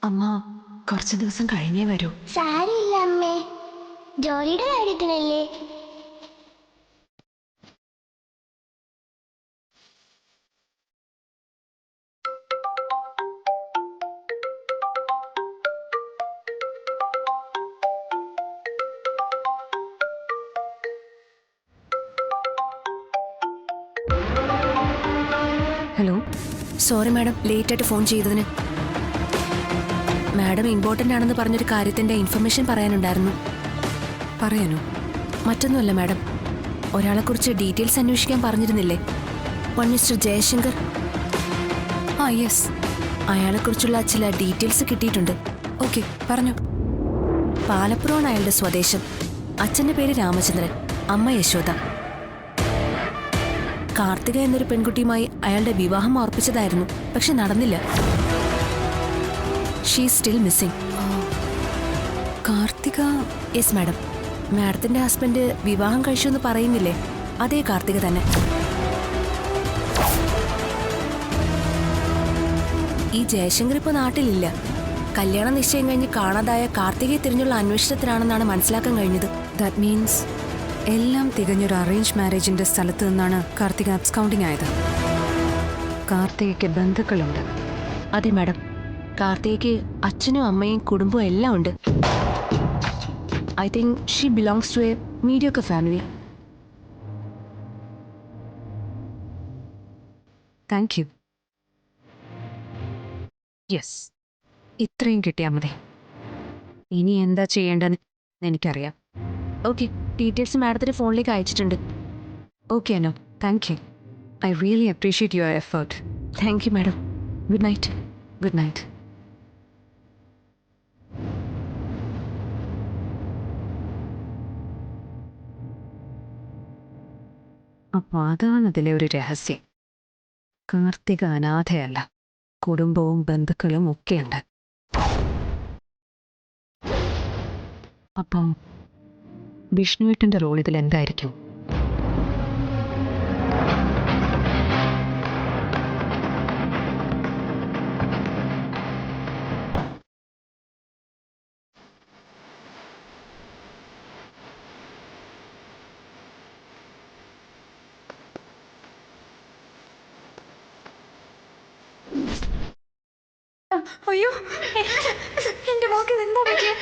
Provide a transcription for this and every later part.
അമ്മ കുറച്ച് ദിവസം കഴിഞ്ഞേ വരൂ. സാരില്ല അമ്മേ, ജോലിയുടെ കാര്യത്തിനല്ലേ. ഹലോ, സോറി മാഡം, ലേറ്റായിട്ട് ഫോൺ ചെയ്തതിന്. മാഡം ഇമ്പോർട്ടൻ്റ് ആണെന്ന് പറഞ്ഞൊരു കാര്യത്തിൻ്റെ ഇൻഫർമേഷൻ പറയാനുണ്ടായിരുന്നു. പറയാനോ? മറ്റൊന്നുമല്ല മാഡം, ഒരാളെക്കുറിച്ച് ഡീറ്റെയിൽസ് അന്വേഷിക്കാൻ പറഞ്ഞിരുന്നില്ലേ, വൺ മിസ്റ്റർ ജയശങ്കർ. ആ യെസ്, അയാളെക്കുറിച്ചുള്ള ചില ഡീറ്റെയിൽസ് കിട്ടിയിട്ടുണ്ട്. ഓക്കെ, പറഞ്ഞു. പാലപ്പുറമാണ് അയാളുടെ സ്വദേശം. അച്ഛൻ്റെ പേര് രാമചന്ദ്രൻ, അമ്മ യശോദ. കാർത്തിക എന്നൊരു പെൺകുട്ടിയുമായി അയാളുടെ വിവാഹം ഉറപ്പിച്ചതായിരുന്നു, പക്ഷെ നടന്നില്ല. She still missing. Karthika? Yes madam, മാഡത്തിന്റെ ഹസ്ബൻഡ് വിവാഹം കഴിച്ചു എന്ന് പറയുന്നില്ലേ, അതേ കാർത്തിക തന്നെ. ഈ ജയശങ്കർ ഇപ്പോൾ നാട്ടിലില്ല. കല്യാണ നിശ്ചയം കഴിഞ്ഞ് കാണാതായ കാർത്തികയെ തിരിഞ്ഞുള്ള അന്വേഷണത്തിനാണെന്നാണ് മനസ്സിലാക്കാൻ കഴിഞ്ഞത്. ദാറ്റ് മീൻസ് എല്ലാം തികഞ്ഞൊരു അറേഞ്ച് മാരേജിന്റെ സ്ഥലത്ത് നിന്നാണ് കാർത്തിക അബ്സ്കൗണ്ടിങ് ആയത്. കാർത്തികയ്ക്ക് ബന്ധുക്കളുണ്ട്. അതെ മാഡം, കാർത്തികയ്ക്ക് അച്ഛനും അമ്മയും കുടുംബവും എല്ലാം ഉണ്ട്. I think she belongs to a mediocre family. Thank you. Yes, ഇത്രയും കിട്ടിയാൽ മതി. ഇനി എന്താ ചെയ്യേണ്ടതെന്ന് എനിക്കറിയാം. ഓക്കെ, ഡീറ്റെയിൽസ് മാഡത്തിൻ്റെ ഫോണിലേക്ക് അയച്ചിട്ടുണ്ട്. ഓക്കെ അനോ, thank you. I really appreciate your effort. Thank you madam. Good night. Good night. അപ്പോൾ അതാണ് അതിലെ ഒരു രഹസ്യം. കാർത്തിക അനാഥയല്ല, കുടുംബവും ബന്ധുക്കളും ഒക്കെയുണ്ട്. അപ്പം വിഷ്ണുവേട്ടൻ്റെ റോൾ ഇതിൽ എന്തായിരിക്കും? അയ്യോ, എന്റെ മോക്ക് എന്താ പറ്റിയ?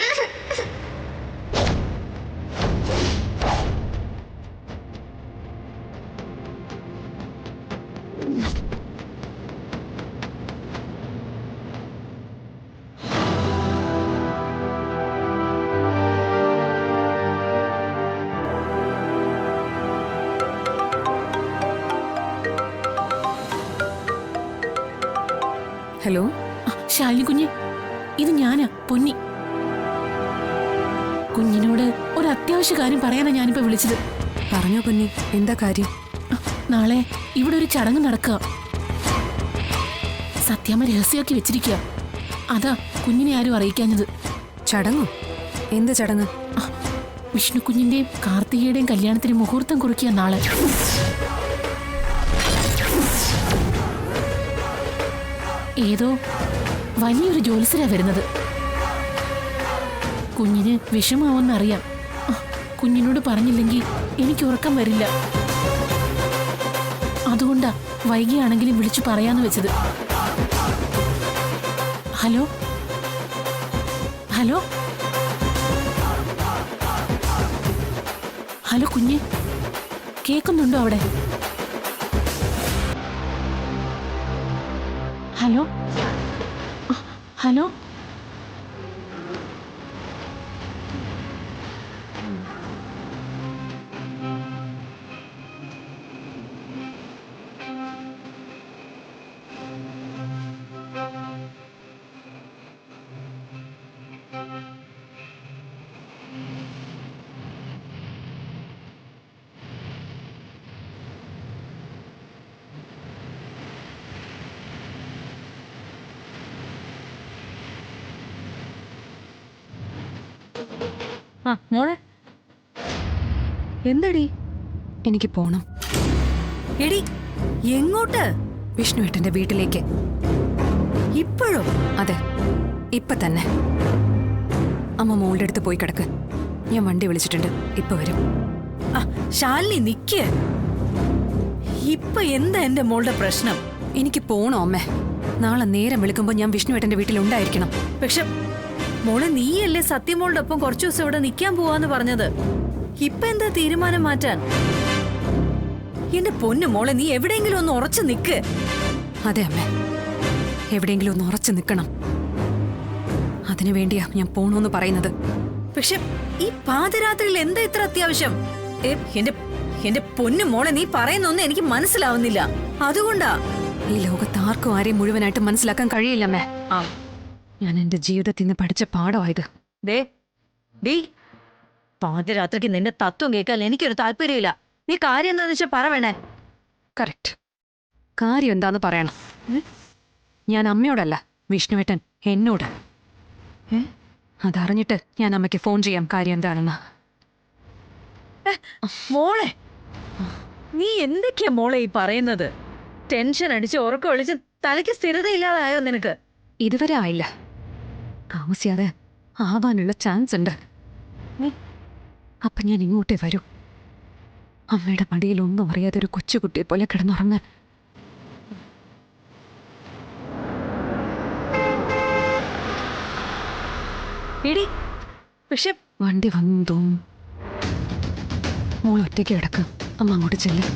ഹലോ ശാലിനി കുഞ്ഞ്, ഇത് ഞാനാ, പൊന്നി. കുഞ്ഞിനോട് ഒരു അത്യാവശ്യ കാര്യം പറയാനാ ഞാനിപ്പോ വിളിച്ചത്. പറഞ്ഞോ പൊന്നി, എന്താ കാര്യം? നാളെ ഇവിടെ ഒരു ചടങ്ങ് നടക്കുക. സത്യാമ്മ രഹസ്യമാക്കി വെച്ചിരിക്കുക. അതാ കുഞ്ഞിനെ ആരും അറിയിക്കാഞ്ഞത്. ചടങ്ങോ? എന്ത് ചടങ്ങ്? വിഷ്ണു കുഞ്ഞിന്റെയും കാർത്തികയുടെയും കല്യാണത്തിന് മുഹൂർത്തം കുറിക്കുക നാളെ. ഏതോ വലിയൊരു ജോലിസരാ വരുന്നത്. കുഞ്ഞിന് വിഷമാവെന്നറിയാം. കുഞ്ഞിനോട് പറഞ്ഞില്ലെങ്കിൽ എനിക്ക് ഉറക്കം വരില്ല. അതുകൊണ്ടാ വൈകിയാണെങ്കിലും വിളിച്ചു പറയാന്ന് വെച്ചത്. ഹലോ ഹലോ ഹലോ കുഞ്ഞ്, കേൾക്കുന്നുണ്ടോ അവിടെ? ഹലോ ഹലോ മോളെ എന്തടി? എനിക്ക് പോണം. എടി, എങ്ങോട്ട്? വിഷ്ണുവേട്ടന്റെ വീട്ടിലേക്ക്. ഇപ്പോഴും? അതെ, ഇപ്പൊ തന്നെ. അമ്മ മോളുടെ അടുത്ത് പോയി കിടക്ക്. ഞാൻ വണ്ടി വിളിച്ചിട്ടുണ്ട്, ഇപ്പൊ വരും. ശാലിനി നിക്ക്. ഇപ്പൊ എന്താ എന്റെ മോളുടെ പ്രശ്നം? എനിക്ക് പോണോ അമ്മേ? നാളെ നേരം വിളിക്കുമ്പോ ഞാൻ വിഷ്ണുവേട്ടന്റെ വീട്ടിലുണ്ടായിരിക്കണം. പക്ഷെ മോളെ, നീയല്ലേ സത്യമോളുടെ ഒപ്പം കുറച്ചു ദിവസം ഇവിടെ നിൽക്കാൻ പോവാന്ന് പറഞ്ഞത്. ഇപ്പൊ എന്താ തീരുമാനം മാറ്റാൻ? എന്റെ പൊന്നു മോളെ, നീ എവിടെയെങ്കിലും ഒന്ന് ഉറച്ചു നിക്ക്. അതെ അമ്മേ, എവിടെയെങ്കിലും ഒന്ന് ഉറച്ചു നിൽക്കണം. അതിനു വേണ്ടിയാ ഞാൻ പോണോന്ന് പറയുന്നത്. പക്ഷെ ഈ പാതിരാത്രിയിൽ എന്താ ഇത്ര അത്യാവശ്യം? എന്റെ പൊന്നു മോളെ, നീ പറയുന്നൊന്നും എനിക്ക് മനസ്സിലാവുന്നില്ല. അതുകൊണ്ടാ. ഈ ലോകത്ത് ആർക്കും ആരെയും മുഴുവനായിട്ട് മനസ്സിലാക്കാൻ കഴിയില്ലമ്മേ. ഞാൻ എന്റെ ജീവിതത്തിൽ നിന്ന് പഠിച്ച പാഠമായത്. പാതിരാത്രിക്ക് നിന്റെ തത്വം കേൾക്കാൻ എനിക്കൊരു താല്പര്യമില്ല. നീ കാര്യം എന്താന്ന് വെച്ചാൽ പറ വേണേ. കറക്റ്റ്. കാര്യം എന്താന്ന് പറയണം. ഞാൻ അമ്മയോടല്ല, വിഷ്ണുവേട്ടൻ എന്നോട്. അതറിഞ്ഞിട്ട് ഞാൻ അമ്മയ്ക്ക് ഫോൺ ചെയ്യാം കാര്യം എന്താണെന്ന്. മോളെ, നീ എന്തൊക്കെയാ മോളെ ഈ പറയുന്നത്? ടെൻഷൻ അടിച്ച് ഉറക്കം ഒളിച്ച് തലയ്ക്ക് സ്ഥിരതയില്ലാതായോ നിനക്ക്? ഇതുവരെ ആയില്ല, താമസിയാതെ ആവാനുള്ള ചാൻസ് ഉണ്ട്. അപ്പൊ ഞാൻ ഇങ്ങോട്ടേ വരൂ. അമ്മയുടെ മടിയിൽ ഒന്നും അറിയാതെ ഒരു കൊച്ചുകുട്ടിയെ പോലെ കിടന്നുറങ്ങാൻ. പക്ഷെ വണ്ടി വന്നു. മോൾ ഒറ്റയ്ക്ക് കിടക്കും, അമ്മ അങ്ങോട്ട് ചെല്ലും.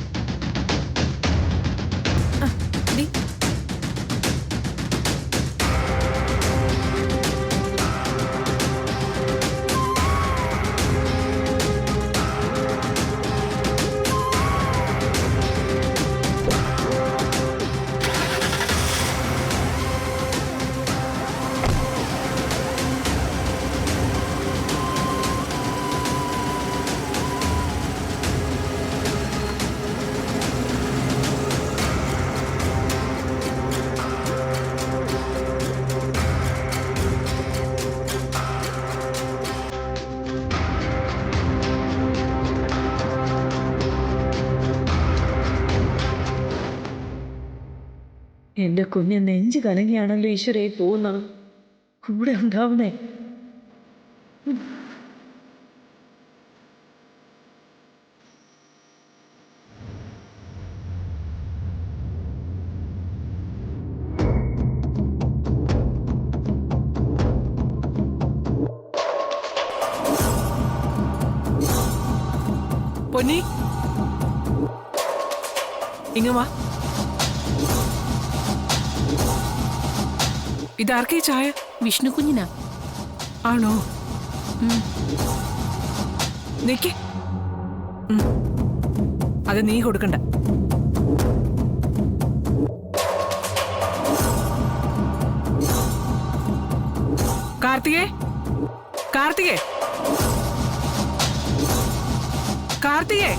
എന്റെ കുഞ്ഞ് നെഞ്ചു കലങ്ങിയാണല്ലോ ഈശ്വരയെ പോകുന്നത്. കൂടെ ഉണ്ടാവുന്നേ. പൊന്നി, ഇങ്ങ് വാ. ഇതാർക്കീ ചായ? വിഷ്ണു കുഞ്ഞിനാ. ആണോ? നിക്ക്. അത് നീ കൊടുക്കണ്ട. കാർത്തികേ, കാർത്തികേ, കാർത്തികേ.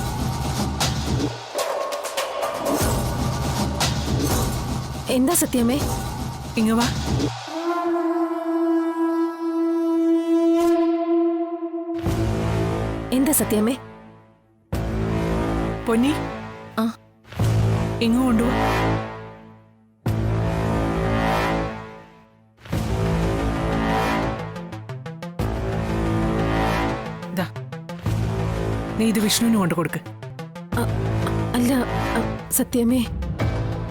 എന്താ സത്യമേ? ഇങ്ങ് വാ. എന്താ സത്യമേ? പൊന്നി, ഇങ്ങ് കൊണ്ടുപോ. നീ ഇത് വിഷ്ണുവിന് കൊണ്ട് കൊടുക്ക്. അല്ല സത്യമേ,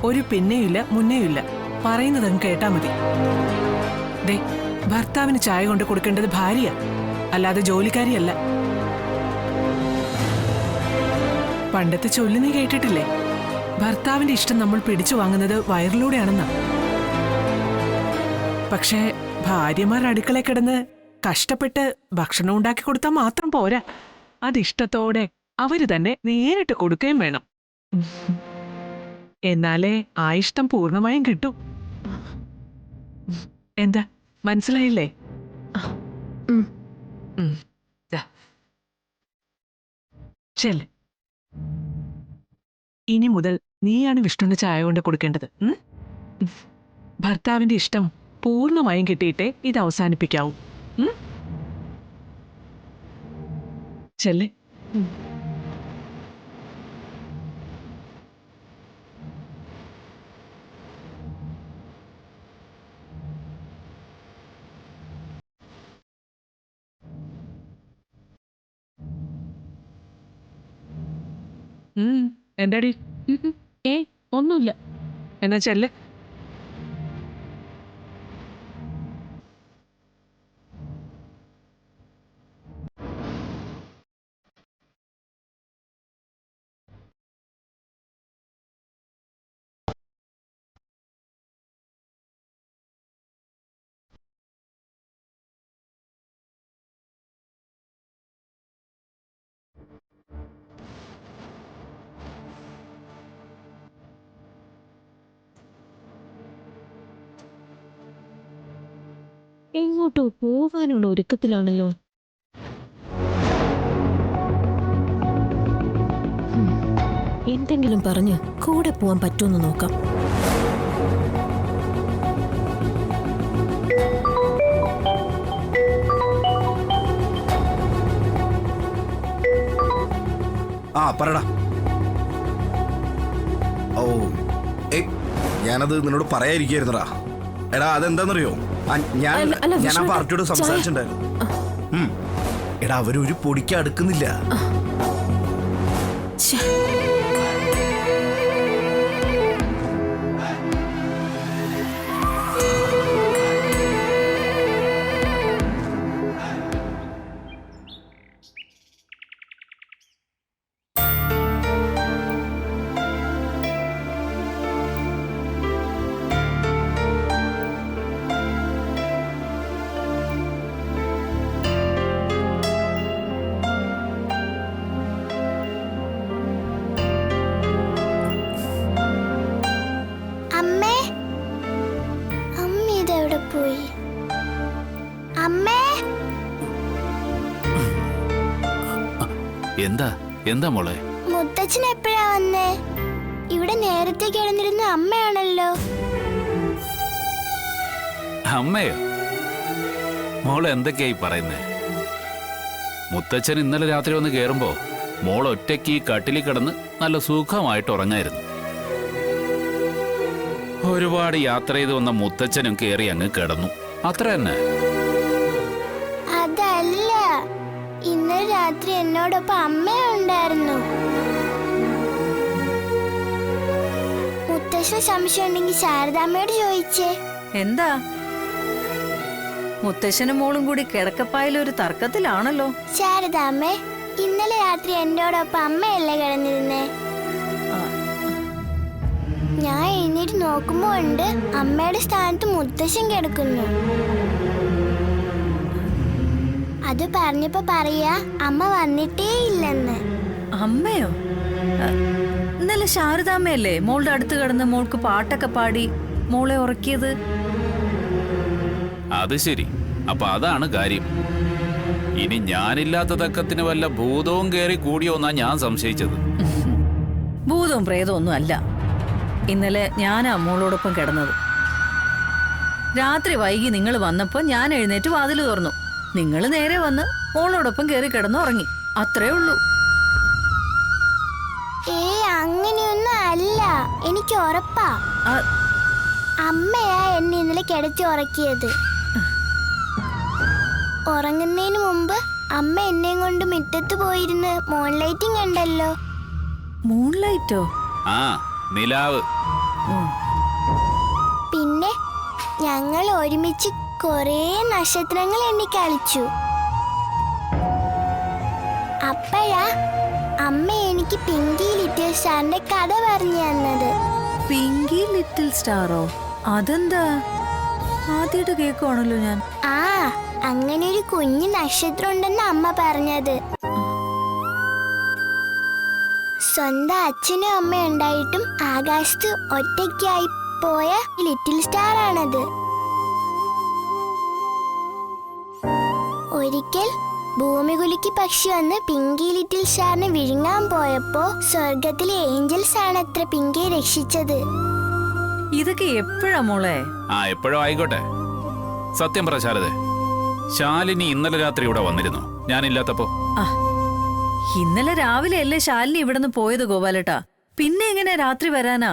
ഒരു പിന്നെയില്ല മുന്നേയില്ല, പറയുന്നതങ്ങ് കേട്ടാ മതി. ദേ, ഭർത്താവിന് ചായ കൊണ്ട് കൊടുക്കേണ്ടത് ഭാര്യ, അല്ലാതെ ജോലിക്കാരിയല്ല. പണ്ടത്തെ ചൊല്ലു നീ കേട്ടിട്ടില്ലേ? ഭർത്താവിന്റെ ഇഷ്ടം നമ്മൾ പിടിച്ചു വാങ്ങുന്നത് വയറിലൂടെയാണെന്നാ. പക്ഷേ ഭാര്യമാർ അടുക്കളയിൽ കിടന്ന് കഷ്ടപ്പെട്ട് ഭക്ഷണം ഉണ്ടാക്കി കൊടുത്താൽ മാത്രം പോരാ, അതിഷ്ടത്തോടെ അവര് തന്നെ നേരിട്ട് കൊടുക്കുകയും വേണം. എന്നാലേ ആ ഇഷ്ടം പൂർണ്ണമായും കിട്ടും. എന്താ, മനസ്സിലായില്ലേ? ചെല്ല്. ഇനി മുതൽ നീയാണ് വിഷ്ണുവിന് ചായ കൊണ്ട് കൊടുക്കേണ്ടത്. ഭർത്താവിന്റെ ഇഷ്ടം പൂർണ്ണമായും കിട്ടിയിട്ടേ ഇത് അവസാനിപ്പിക്കാവൂ. ചെല്ല്. എന്താടി? ഏയ് ഒന്നുമില്ല. എന്നാ ചെല്ല്. എങ്ങോട്ടോ പോകാനുള്ള ഒരുക്കത്തിലാണല്ലോ. എന്തെങ്കിലും പറഞ്ഞ് കൂടെ പോവാൻ പറ്റുമെന്ന് നോക്കാം. ആ പറടാ. ഓ ഏയ് ഞാനത് നിന്നോട് പറയാതിരിക്കായിരുന്നടാ. എടാ അതെന്താന്നറിയോ, ഞാൻ ആ പാർട്ടിയോട് സംസാരിച്ചിട്ടുണ്ടായിരുന്നു. എടാ അവരൊരു പൊടിക്ക് അടുക്കുന്നില്ല. അമ്മേ, അമ്മ ഇതെവിടെ പോയി? അമ്മേ, എന്താ മോളെ? മുത്തച്ഛൻ എപ്പോഴാ വന്നേ? ഇവിടെ നേരത്തെ കിടന്നിരുന്ന അമ്മയാണല്ലോ. അമ്മയോ? മോള് എന്തൊക്കെയായി പറയുന്നേ? മുത്തച്ഛൻ ഇന്നലെ രാത്രി വന്ന് കേറുമ്പോ മോൾ ഒറ്റയ്ക്ക് ഈ കട്ടിലിൽ കിടന്ന് നല്ല സുഖമായിട്ട് ഉറങ്ങായിരുന്നു. ഒരുപാട് യാത്ര ചെയ്ത് വന്ന മുത്തച്ഛനും കേറി അങ്ങ് കിടന്നു, അത്ര തന്നെ. അതല്ല, ഇന്നലെ രാത്രി എന്നോടൊപ്പം അമ്മയുണ്ടായിരുന്നു. മുത്തശ്ശന് സംശയം ഉണ്ടെങ്കിൽ ശാരദാമ്മയോട് ചോദിച്ചേ. എന്താ മുത്തശ്ശനും മോളും കൂടി കിടക്കപ്പായിൽ ഒരു തർക്കത്തിലാണല്ലോ. ശാരദാമ്മേ, ഇന്നലെ രാത്രി എന്നോടൊപ്പം അമ്മയല്ലേ കിടന്നിരുന്നേ? ഞാൻ എഴുന്നേറ്റ് നോക്കുമ്പോ ഉണ്ട് അമ്മയുടെ സ്ഥാനത്ത് മുത്തശ്ശൻ കിടക്കുന്നു. അത് പറഞ്ഞപ്പോ പറയാ അമ്മ വന്നിട്ടേ ഇല്ലെന്ന്. അമ്മയോ? ഇന്നലെ ശാരദാമ്മയല്ലേ മോളുടെ അടുത്ത് കിടന്ന് മോൾക്ക് പാട്ടൊക്കെ പാടി മോളെ ഉറക്കിയത്? അത് ശരി, അപ്പൊ അതാണ് കാര്യം. ഇനി ഞാനില്ലാത്ത തക്കത്തിന് വല്ല ഭൂതവും കേറി കൂടിയോന്നാ ഞാൻ സംശയിച്ചത്. ഭൂതവും പ്രേതവും ഒന്നും അല്ല. ഇന്നലെ ഞാനാ മോളോടൊപ്പം കിടന്നത്. രാത്രി വൈകി നിങ്ങൾ വന്നപ്പോ ഞാൻ എഴുന്നേറ്റ് വാതിൽ തുറന്നു. നിങ്ങൾ നേരെ വന്ന് മോളോടൊപ്പം കയറി കിടന്നുറങ്ങി, അത്രേ ഉള്ളൂ. അങ്ങനെയൊന്നും അല്ല, എനിക്ക് ഉറപ്പാ. അമ്മയാ എന്നെ ഇന്നലെ കിടത്തി ഉറക്കിയത്. ഉറങ്ങുന്നതിന് മുമ്പ് അമ്മ എന്നെയും കൊണ്ട് മുറ്റത്ത് പോയിരുന്ന് മൂൺലൈറ്റിംഗ് കണ്ടല്ലോ. മൂൺലൈറ്റോ? ആ, നിലാവ്. പിന്നെ ഞങ്ങൾ ഒരുമിച്ച് കുറേ നക്ഷത്രങ്ങൾ എണ്ണി കളിച്ചു. അപ്പോഴാ അമ്മ എനിക്ക് പിങ്കി ലിറ്റിൽ സ്റ്റാറിന്റെ കഥ പറഞ്ഞു തന്നത്. പിങ്കി ലിറ്റിൽ സ്റ്റാറോ? അതെന്താ? ആദ്യമായിട്ട് കേൾക്കുവാണല്ലോ ഞാൻ. അങ്ങനെ ഒരു കുഞ്ഞു നക്ഷത്രം ഉണ്ടെന്ന് അമ്മ പറഞ്ഞത്. സ്വന്തം അച്ഛനും അമ്മയും ഉണ്ടായിട്ടും ആകാശത്ത് ഒറ്റയ്ക്കായി പോയ ലിറ്റിൽ സ്റ്റാർ ആണത്. ഒരിക്കൽ ഭൂമികുലുക്കി പക്ഷി വന്ന് പിങ്കി ലിറ്റിൽ സ്റ്റാറിനെ വിഴുങ്ങാൻ പോയപ്പോ സ്വർഗത്തിലെ ഏഞ്ചൽസ് ആണ് അത്ര പിങ്കിയെ രക്ഷിച്ചത്. ഇതൊക്കെ എപ്പോഴാ മോളെ? എപ്പോഴോ ആയിക്കോട്ടെ. സത്യം പറ ശാരദേ, ശാലിനി ഇന്നലെ രാത്രി ഇവിടെ വന്നിരുന്നു ഞാനില്ലാത്തപ്പോ? ഇന്നലെ രാവിലെ അല്ലേ ശാലിനി ഇവിടുന്ന് പോയത് ഗോപാലേട്ടാ. പിന്നെ എങ്ങനെ രാത്രി വരാനാ?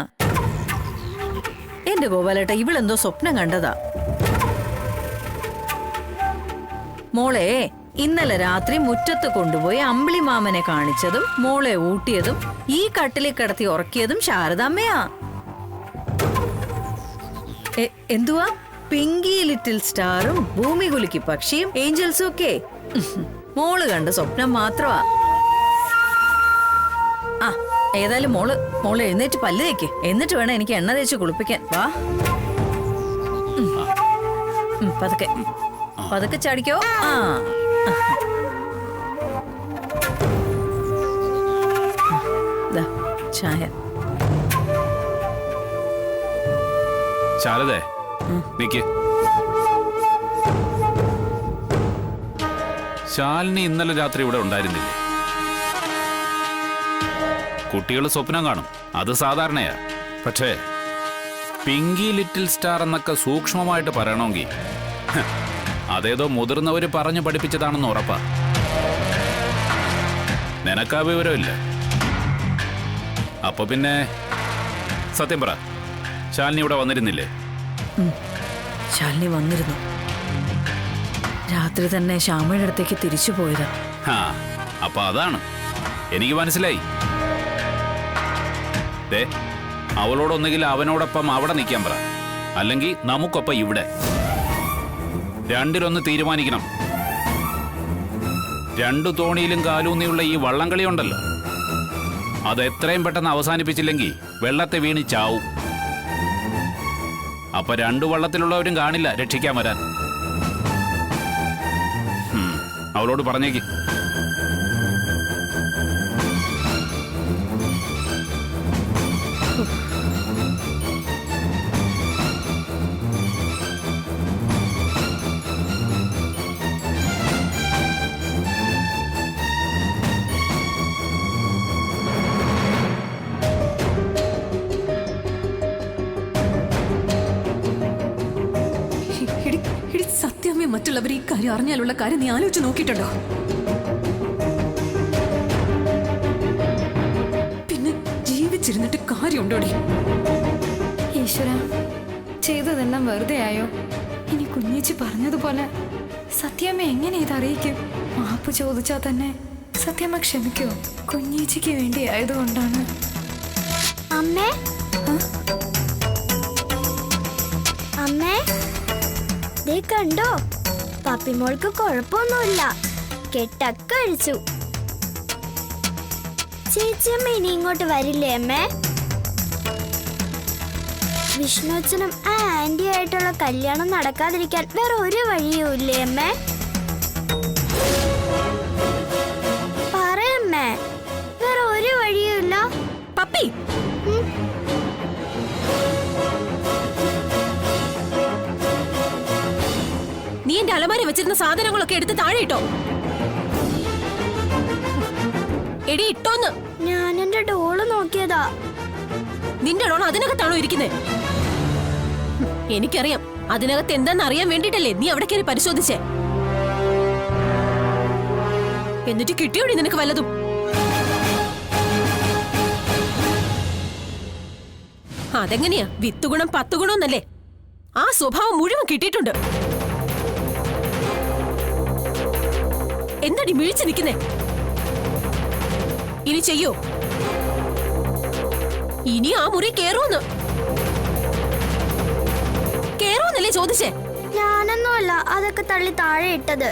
എന്റെ ഗോപാലേട്ട, ഇവളെന്തോ സ്വപ്നം കണ്ടതാ. മോളെ, ഇന്നലെ രാത്രി മുറ്റത്ത് കൊണ്ടുപോയി അമ്പിളിമാമനെ കാണിച്ചതും മോളെ ഊട്ടിയതും ഈ കട്ടിലിൽ കിടത്തി ഉറക്കിയതും ശാരദാമ്മയാ. എന്തുവാ പിങ്കി ലിറ്റിൽ സ്റ്റാറും ഭൂമി കുലുക്കി പക്ഷിയും ഏഞ്ചൽസും ഒക്കെ മോള് കണ്ട സ്വപ്നം മാത്രമാ. ആ ഏതായാലും മോള് എഴുന്നേറ്റ് പല്ല് തേക്ക്, എന്നിട്ട് വേണം എനിക്ക് എണ്ണ തേച്ച് കുളിപ്പിക്കാൻ. വാ പതുക്കെ പതുക്കെ ചാടിക്കോ. ആ ചായ. ശാരദേ നിക്ക്. ശാലിനി ഇന്നലെ രാത്രി ഇവിടെ ഉണ്ടായിരുന്നില്ലേ? കുട്ടികൾ സ്വപ്നം കാണും, അത് സാധാരണയാ. പക്ഷേ പിങ്കി ലിറ്റിൽ സ്റ്റാർ എന്നൊക്കെ സൂക്ഷ്മമായിട്ട് പറയണമെങ്കിൽ അതേതോ മുതിർന്നവര് പറഞ്ഞു പഠിപ്പിച്ചതാണെന്ന് ഉറപ്പാ. നിനക്കാ വിവരമില്ല. അപ്പൊ പിന്നെ സത്യം പറ, ശാലിനി ഇവിടെ വന്നിരുന്നില്ലേ? ശാലിനി വന്നിരുന്നു. രാത്രി തന്നെ ശ്യാമയുടെ അടുത്തേക്ക് തിരിച്ചു പോയതാ. ആ അപ്പൊ അതാണ് എനിക്ക് മനസ്സിലായി. അവളോടൊന്നുകിൽ അവനോടൊപ്പം അവിടെ നിൽക്കാൻ പറ, അല്ലെങ്കിൽ നമുക്കൊപ്പം ഇവിടെ. രണ്ടിലൊന്ന് തീരുമാനിക്കണം. രണ്ടു തോണിയിലും കാലൂന്നിയുള്ള ഈ വള്ളംകളി ഉണ്ടല്ലോ, അത് എത്രയും പെട്ടെന്ന് അവസാനിപ്പിച്ചില്ലെങ്കിൽ വെള്ളത്തെ വീണ് ചാവും. അപ്പൊ രണ്ടു വള്ളത്തിലുള്ളവരും കാണില്ല രക്ഷിക്കാൻ വരാൻ. അവളോട് പറഞ്ഞേക്ക്. സത്യമേ മറ്റുള്ളവർ ഈ കാര്യം അറിഞ്ഞാലുള്ള കാര്യം നീ ആലോചിച്ച് നോക്കിയിട്ടുണ്ടോ? പിന്നെ ജീവിച്ചിരുന്നിട്ട് കാര്യമുണ്ടോടി? ഈശ്വര, ചെയ്തതെല്ലാം വെറുതെ ആയോ? ഇനി കുഞ്ഞേച്ചി പറഞ്ഞതുപോലെ സത്യമ്മ എങ്ങനെ ഇതറിയിക്കും? മാപ്പ് ചോദിച്ചാൽ തന്നെ സത്യമ്മ ക്ഷമിക്കോ? കുഞ്ഞേച്ചിക്ക് വേണ്ടി ആയതുകൊണ്ടാണ്. അമ്മേ അമ്മേ, ദേ കണ്ടോ, പപ്പിമോൾക്ക് കുഴപ്പമൊന്നുമില്ല, കെട്ടൊക്കെ അഴിച്ചു. ചേച്ചിയമ്മ ഇനി ഇങ്ങോട്ട് വരില്ലേ അമ്മേ? വിഷ്ണുച്ചനും ആ ആന്റി ആയിട്ടുള്ള കല്യാണം നടക്കാതിരിക്കാൻ വേറെ ഒരു വഴിയും ഇല്ലേ അമ്മേ? പറയമ്മേ, വേറെ ഒരു വഴിയും ഇല്ല. പപ്പി, നീ എന്റെ അലമാരി വെച്ചിരുന്ന സാധനങ്ങളൊക്കെ എടുത്ത് താഴെ ഇട്ടോ. എടി ഇട്ടോന്ന്. ഞാൻ എന്റെ ഡോള് നോക്കിയതാ. നിന്റെ ഡോൾ അതിനകത്താണോ ഇരിക്കുന്നേ? എനിക്കറിയാം, അതിനകത്ത് എന്താന്ന് അറിയാൻ വേണ്ടിട്ടല്ലേ നീ അവിടെ കയറി പരിശോധിച്ചേ. എന്നിട്ട് കിട്ടിയോടി നിനക്ക് വല്ലതും? അതെങ്ങനെയാ? 10 ഗുണം 10 ഗുണമെന്നല്ലേ? ആ സ്വഭാവം മുഴുവൻ കിട്ടിയിട്ടുണ്ട്. എന്താടി മിഴിച്ചു നിൽക്കുന്നേ? ഇനി ചെയ്യോ? ഇനി ആ മുറി കേറൂന്ന്? കേറൂന്നല്ലേ ചോദിച്ചേ? ഞാനൊന്നുമല്ല അതൊക്കെ തള്ളി താഴെ ഇട്ടത്,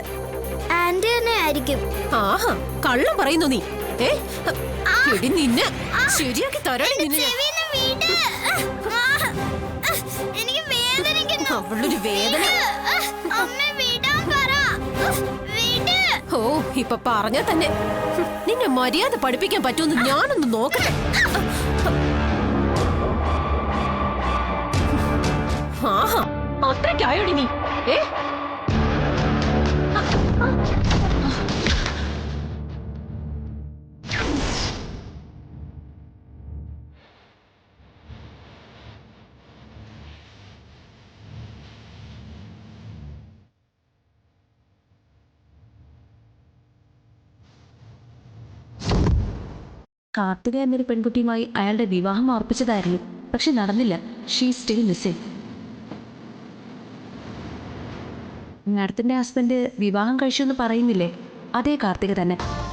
ആന്റി തന്നെ ആയിരിക്കും. ആഹാ, കള്ളം പറയുന്നു നീ. എടി നിന്നെ ശരിയാക്കി തരാടി നിന്നെ. അവളൊരു വേദന. ഓ, ഇപ്പൊ പറഞ്ഞാ തന്നെ നിന്നെ മര്യാദ പഠിപ്പിക്കാൻ പറ്റുമെന്ന് ഞാനൊന്ന് നോക്കട്ടെ. ആഹാ, അത്രയ്ക്കായോടി നീ? കാർത്തിക എന്നൊരു പെൺകുട്ടിയുമായി അയാളുടെ വിവാഹം ഉറപ്പിച്ചതായിരുന്നു, പക്ഷെ നടന്നില്ല. She still missing. മാഡത്തിന്റെ ഹസ്ബൻഡ് വിവാഹം കഴിച്ചു എന്ന് പറയുന്നില്ലേ? അതേ കാർത്തിക തന്നെ.